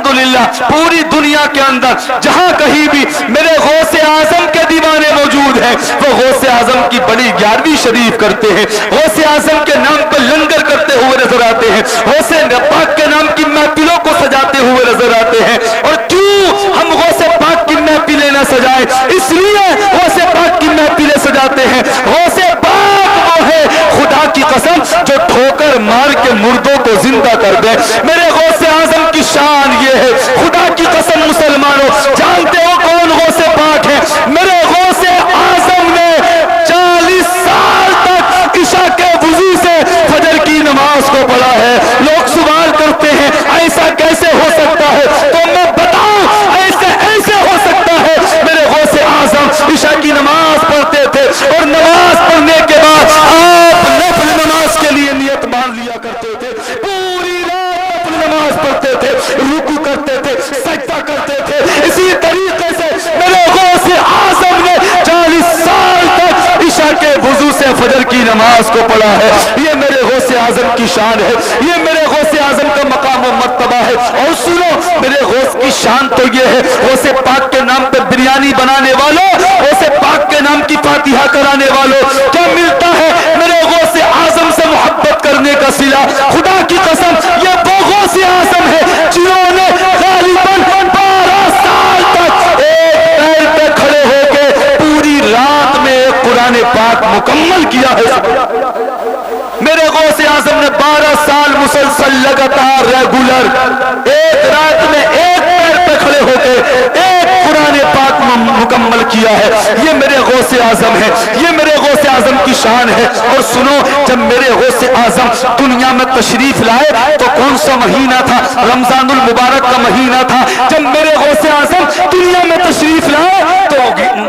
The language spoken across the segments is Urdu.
الحمدللہ پوری دنیا کے اندر جہاں کہیں بھی میرے غوث اعظم کے دیوانے موجود ہیں وہ غوث اعظم کی بڑی 11ویں شریف کرتے ہیں، غوث اعظم کے نام پر لنگر کرتے ہوئے نظر آتے ہیں، غوث پاک کے نام کی محفلوں کو سجاتے ہوئے نظر آتے ہیں۔ اور کیوں ہم غوث پاک کی محفلیں نہ سجائیں؟ اس لیے غوث پاک کی محفلیں سجاتے ہیں۔ غوث پاک وہ ہے خدا کی قسم جو ٹھوکر مار کے مردوں کو زندہ کر دے۔ میرے غوث اعظم کی شان یہ ہے، خدا کی قسم مسلمانوں جانتے ہو کون غوث پاک ہے؟ میرے غوث اعظم نے 40 سال تک عشاء کے وضو سے فجر کی نماز کو پڑھا ہے۔ لوگ سوال کرتے ہیں ایسا کیسے ہو سکتا ہے؟ تو میں بتاؤں ایسے ہو سکتا ہے۔ میرے غوث اعظم عشاء کی نماز پڑھتے تھے اور نماز پڑھنے کے بعد آپ نفل نماز کے لیے نیت مان لیا کرتے تھے، پوری رات نفل نماز پڑھتے تھے، رکوع کرتے تھے، سجدہ کرتے تھے۔ اسی طریقے سے میرے غوث اعظم نے 40 سال تک عشاء کے وضو سے فجر کی نماز کو پڑھا ہے۔ یہ میرے غوث اعظم کی شان ہے، یہ میرے غوث اعظم کا مقام و مرتبہ ہے۔ اور سنو میرے غوث کی شان تو یہ ہے، غوث پاک کے نام پہ بریانی بنانے والوں، غوث پاک کے نام کی فاتحہ کرانے والوں کیا ملتا ہے؟ میرے غوث اعظم سے محبت کرنے کا صلہ۔ خدا کی قسم یہ وہ غوث اعظم ہے جنہوں نے غالباً 12 سال تک ایک پیر پہ کھڑے ہو کے پوری رات میں ایک قرآن پاک مکمل کیا ہے۔ میرے غوث اعظم نے 12 سال مسلسل لگاتار ریگولر ایک رات میں ایک پیر پہ کھڑے ہو کے ایک قرآن پاک مکمل کیا ہے۔ یہ میرے غوث اعظم ہے، یہ میرے غوث اعظم کی شان ہے۔ اور سنو جب میرے غوث اعظم دنیا میں تشریف لائے تو کون سا مہینہ تھا؟ رمضان المبارک کا مہینہ تھا۔ جب میرے غوث اعظم دنیا میں تشریف لائے تو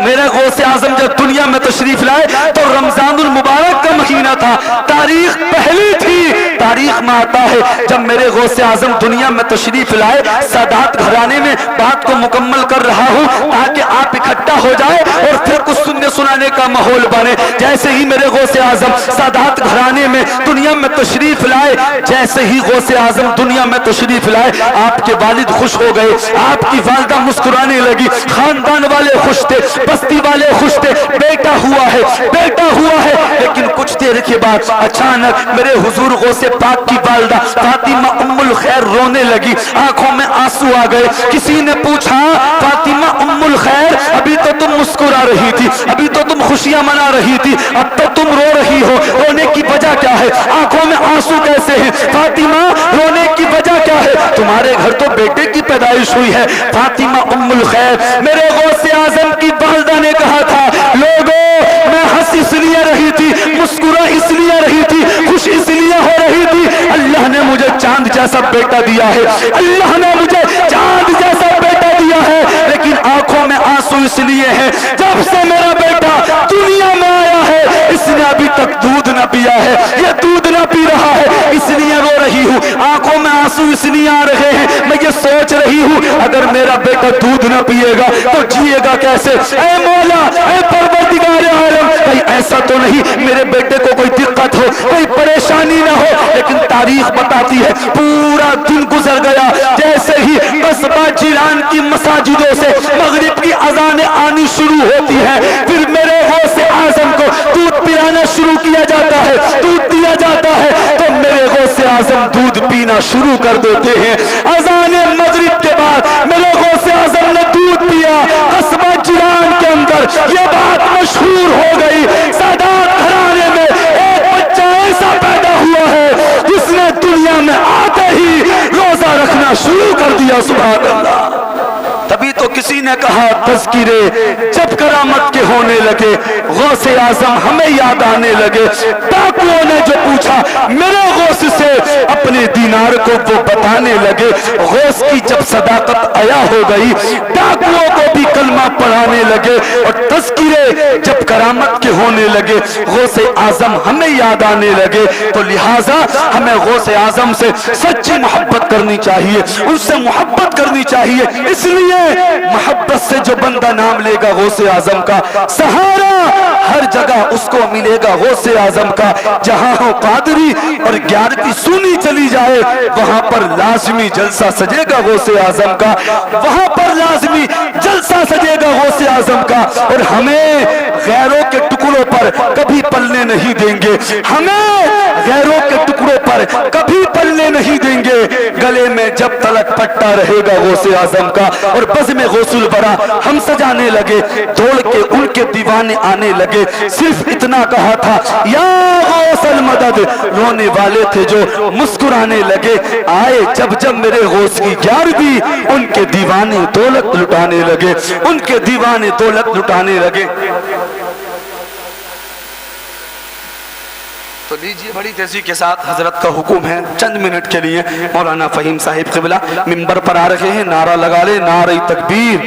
میرے غوث اعظم جب دنیا میں تشریف لائے تو رمضان المبارک کا مہینہ تھا۔ تاریخ پہلی تھی، تاریخ میں آتا ہے جب میرے غوث اعظم دنیا میں تشریف لائے، سادات گھرانے میں بات کو مکمل کر رہا ہوں تاکہ آپ اکٹھا ہو جائے اور پھر کچھ سننے سنانے کا ماحول بنے۔ جیسے ہی میرے غوث اعظم سادات گھرانے میں دنیا میں تشریف لائے، جیسے ہی غوث اعظم دنیا میں تشریف لائے آپ کے والد خوش ہو گئے، آپ کی والدہ مسکرانے لگی، خاندان والے خوش تھے، بستی والے خوش تھے، بیٹا ہوا ہے، بیٹا ہوا ہے۔ لیکن کچھ دیر کے بعد اچانک میرے حضور غوث پاک کی والدہ فاطمہ ام الخیر رونے لگی، آنکھوں میں آنسو آ گئے۔ کسی نے پوچھا فاطمہ ام الخیر ابھی تو تم مسکرا رہی تھی، ابھی تو تم خوشیاں منا رہی تھی، اب تو تم رو رہی ہو، رونے کی وجہ کیا ہے؟ آنکھوں میں آنسو کیسے ہیں؟ فاطمہ رونے کی وجہ کیا ہے؟ تمہارے گھر تو بیٹے کی پیدائش ہوئی ہے۔ فاطمہ ام الخیر میرے غوث اعظم کی والدہ نے کہا تھا لوگوں میں ہنس اس لیے رہی تھی، مسکرا اس لیے رہی تھی، خوش اس لیے ہو رہی تھی، اللہ نے مجھے چاند جیسا بیٹا دیا ہے، اللہ نے مجھے چاند جیسا بیٹا دیا ہے۔ لیکن آنکھوں میں آنسو اس لیے ہے جب سے میرا بیٹا دنیا میں آیا ہے اس نے ابھی تک دودھ نہ پیا ہے، یہ دودھ نہ پی رہا ہے اس لیے رو رہی ہوں۔ آنکھوں میں آنسو اس لیے آ رہے ہیں میں یہ سوچ رہی ہوں اگر میرا بیٹا دودھ نہ پیے گا تو جیے گا کیسے؟ اے مولا، اے پروردگار عالم، کہیں ایسا تو نہیں میرے بیٹے کو کوئی دقت ہو، کوئی پریشانی نہ ہو۔ لیکن تاریخ بتاتی ہے پورا دن گزر گیا، جیسے ہی قصبہ جیلان کی مساجدوں سے مغرب کی اذانیں آنی شروع ہوتی ہیں پھر میرے غوث اعظم کو دودھ پلانا شروع کیا جاتا ہے، دودھ دیا جاتا ہے تو میرے غوث اعظم دودھ پینا شروع کر دیتے ہیں۔ اذان مغرب کے بعد میرے غوث اعظم نے دودھ پیا۔ قصبہ جیلان کے اندر یہ بات مشہور ہو گئی، سادات گھرانے میں ایک بچہ ایسا پیدا ہوا ہے جس نے دنیا میں آتے ہی روزہ رکھنا شروع کر دیا۔ سبحان اللہ۔ تبھی تو کسی نے کہا تذکرے جب کرامت کے ہونے لگے غوث اعظم ہمیں یاد آنے لگے۔ ڈاکوؤں نے جو پوچھا میرے غوث سے اپنے دینار کو وہ بتانے لگے۔ غوث کی جب صداقت عیا ہو گئی ڈاکوؤں کو بھی کلمہ پڑھانے لگے اور تذکرے جب کرامت کے ہونے لگے غوث اعظم ہمیں یاد آنے لگے۔ تو لہٰذا ہمیں غوث اعظم سے سچی محبت کرنی چاہیے، ان سے محبت کرنی چاہیے۔ اس لیے محبت سے جو بندہ نام لے گا غوث اعظم کا، سہارا ہر جگہ اس کو ملے گا غوث اعظم کا. جہاں ہو قادری اور 11ویں سونی چلی جائے وہاں پر لازمی جلسہ سجے گا غوث اعظم کا, وہاں پر لازمی جلسہ سجے گا غوث اعظم کا. اور ہمیں غیروں کے ٹکڑوں پر کبھی پلنے نہیں دیں گے, ہمیں غیروں کے ٹکڑوں پر کبھی پلنے نہیں دیں گے. گلے میں جب تلک پٹا رہے گا غوث اعظم کا. اور بزم غوث الورا ہم سجانے لگے, دوڑ کے ان کے دیوانے آنے لگے. صرف اتنا کہا تھا یا غوث المدد, رونے والے تھے جو مسکرانے لگے. آئے جب جب میرے غوث کی 11ویں, ان کے دیوانے دولت لٹانے لگے, ان کے دیوانے دولت لٹانے لگے. تو لیجیے بڑی تیزی کے ساتھ حضرت کا حکم ہے چند منٹ کے لیے. مولانا فہیم صاحب قبلہ منبر پر آ رہے ہیں, نعرہ لگا لے, نعرہ تکبیر,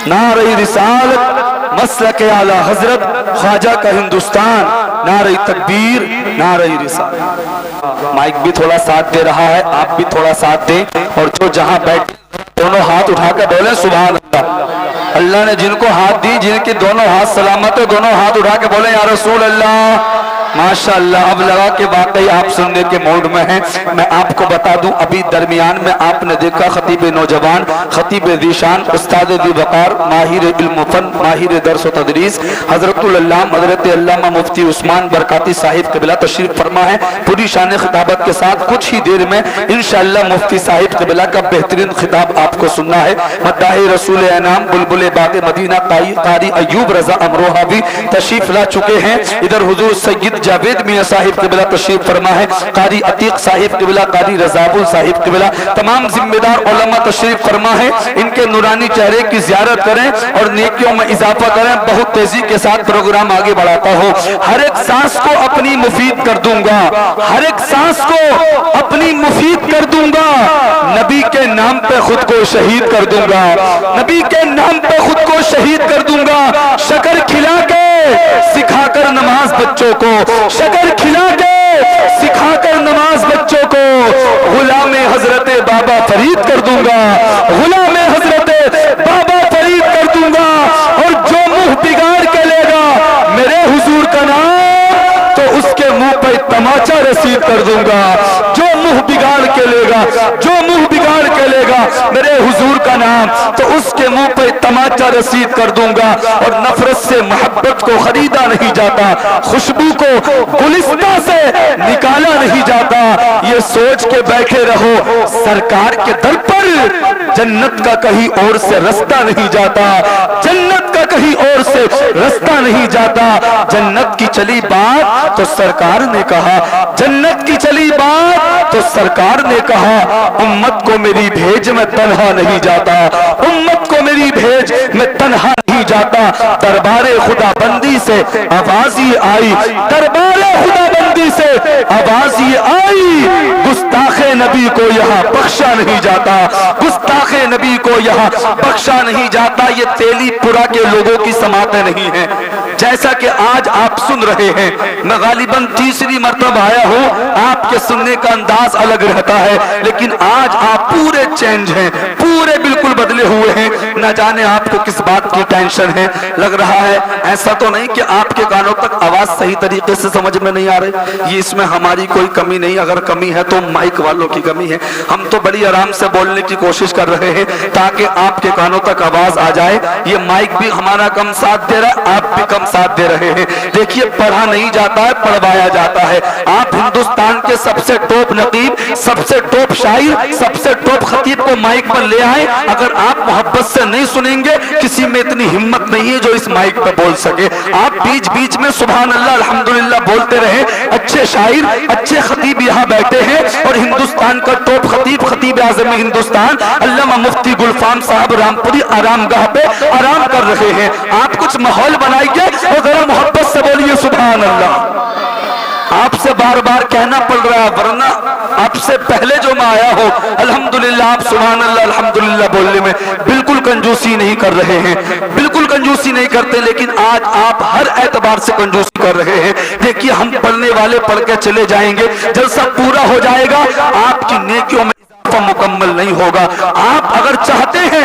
نعرہ رسالت, مسلک اعلی حضرت خواجہ کا ہندوستان, نعرہ تکبیر, نعرہ رسالت. مائک بھی تھوڑا ساتھ دے رہا ہے, آپ بھی تھوڑا ساتھ دیں, اور جو جہاں بیٹھے دونوں ہاتھ اٹھا کر بولیں سبحان اللہ. اللہ نے جن کو ہاتھ دی, جن کے دونوں ہاتھ سلامت ہو, دونوں ہاتھ اٹھا کے بولیں یا رسول اللہ. ماشاءاللہ, اب لگا کہ واقعی آپ سننے کے موڈ میں ہیں. میں آپ کو بتا دوں, ابھی درمیان میں آپ نے دیکھا خطیب نوجوان, خطیب ذیشان, استاد ذی وقار, ماہر علم و فن, ماہر درس و تدریس, حضرت العلامہ حضرت علامہ مفتی عثمان برکاتی صاحب قبلہ تشریف فرما ہے. پوری شان خطابت کے ساتھ کچھ ہی دیر میں انشاءاللہ مفتی صاحب قبلہ کا بہترین خطاب آپ کو سننا ہے. مداح رسول انعام بلبل باغ مدینہ قاری ایوب رضا امروہہ بھی تشریف لا چکے ہیں. ادھر حضور سید جاوید میاں صاحب قبلہ تشریف فرما ہے, قاری عتیق صاحب قبلہ, قاری رضاب صاحب قبلہ, تمام ذمہ دار علماء تشریف فرما ہے. ان کے نورانی چہرے کی زیارت کریں اور نیکیوں میں اضافہ کریں. بہت تیزی کے ساتھ پروگرام آگے بڑھاتا ہوں. ہر ایک سانس کو اپنی مفید کر دوں گا, ہر ایک سانس کو اپنی مفید کر دوں گا. نبی کے نام پہ خود کو شہید کر دوں گا, نبی کے نام پہ خود کو شہید کر دوں گا. شکر کھلا کے سکھا کر نماز بچوں کو, شکر کھلا کے سکھا کر نماز بچوں کو, غلام حضرت بابا فرید کر دوں گا, غلام حضرت بابا فرید کر دوں گا. اور جو منہ بگاڑ کے لے گا میرے حضور کا نام تو اس کے منہ پہ تماچا رسید کر دوں گا. جو منہ بگاڑ کے لے گا, جو منہ بگاڑ کے لے گا میرے حضور کا نام تو اس کے منہ پہ تماچا رسید کر دوں گا. اور نفرت سے محبت کو خریدا نہیں جاتا, خوشبو کو گلستہ سے نکالا نہیں جاتا. یہ سوچ کے بیٹھے رہو سرکار کے در پر جنت کا کہیں اور سے رستہ نہیں جاتا, جنت کا کہیں اور سے رستہ نہیں جاتا. جنت کی چلی بات تو سرکار نے کہا, جنت کی چلی بات تو سرکار نے کہا, امت کو میری بھیج میں تنہا نہیں جاتا, امت کو میری بھیج میں تنہا نہیں جاتا. دربار خدا بندی سے آواز یہ آئی, دربار خدا بندی سے آواز یہ آئی, گستاخ نبی کو یہاں بخشا نہیں جاتا, گستاخ نبی کو یہاں بخشا نہیں جاتا. یہ تیلی پورا کے لوگوں کی سماعتیں نہیں ہیں جیسا کہ آج آپ سن رہے ہیں. میں غالباً تیسری مرتبہ آیا ہوں, آپ کے سننے کا انداز الگ رہتا ہے, لیکن آج آپ پورے چینج ہیں, پورے بالکل بدلے ہوئے ہیں. نہ جانے آپ کو کس بات کی ٹینشن ہے. لگ رہا ہے ایسا تو نہیں کہ آپ کے کانوں تک آواز صحیح طریقے سے سمجھ میں نہیں آ رہی. یہ اس میں ہماری کوئی کمی نہیں, اگر کمی ہے تو مائک والوں کی کمی ہے. ہم تو بڑی آرام سے بولنے کی کوشش کر رہے ہیں تاکہ آپ کے کانوں تک آواز آ جائے. یہ مائک بھی ہمارا کم ساتھ دے رہا ہے, آپ بھی کم ساتھ دے رہے ہیں. دیکھیے پڑھا نہیں جاتا ہے, پڑھوایا جاتا ہے. آپ ہندوستان کے سب سے ٹاپ نقیب, سب سے ٹاپ شاعر, سب سے ٹاپ خطیب کو مائک پر لے آئے. اگر آپ محبت سے نہیں سنیں گے, کسی میں اتنی ہمت نہیں ہے جو اس مائک پہ بول سکے. آپ بیچ بیچ میں سبحان اللہ الحمدللہ بولتے رہے. اچھے شاعر, اچھے خطیب یہاں بیٹھے ہیں, اور ہندوستان کا ٹاپ خطیب, خطیب اعظم ہندوستان علامہ مفتی گلفام صاحب رامپوری آرام گاہ پہ آرام کر رہے ہیں. آپ کچھ ماحول بنائیے اور ذرا محبت سے بولیے سبحان اللہ. آپ سے بار بار کہنا پڑ رہا ہے, ورنہ آپ سے پہلے جو میں آیا ہو الحمدللہ آپ سبحان اللہ الحمدللہ بولنے میں بالکل کنجوسی نہیں کر رہے ہیں, بالکل کنجوسی نہیں کرتے. لیکن آج آپ ہر اعتبار سے کنجوسی کر رہے ہیں. دیکھیے ہم پڑھنے والے پڑھ کے چلے جائیں گے, جلسہ پورا ہو جائے گا, آپ کی نیکیوں میں مکمل نہیں ہوگا. آپ اگر چاہتے ہیں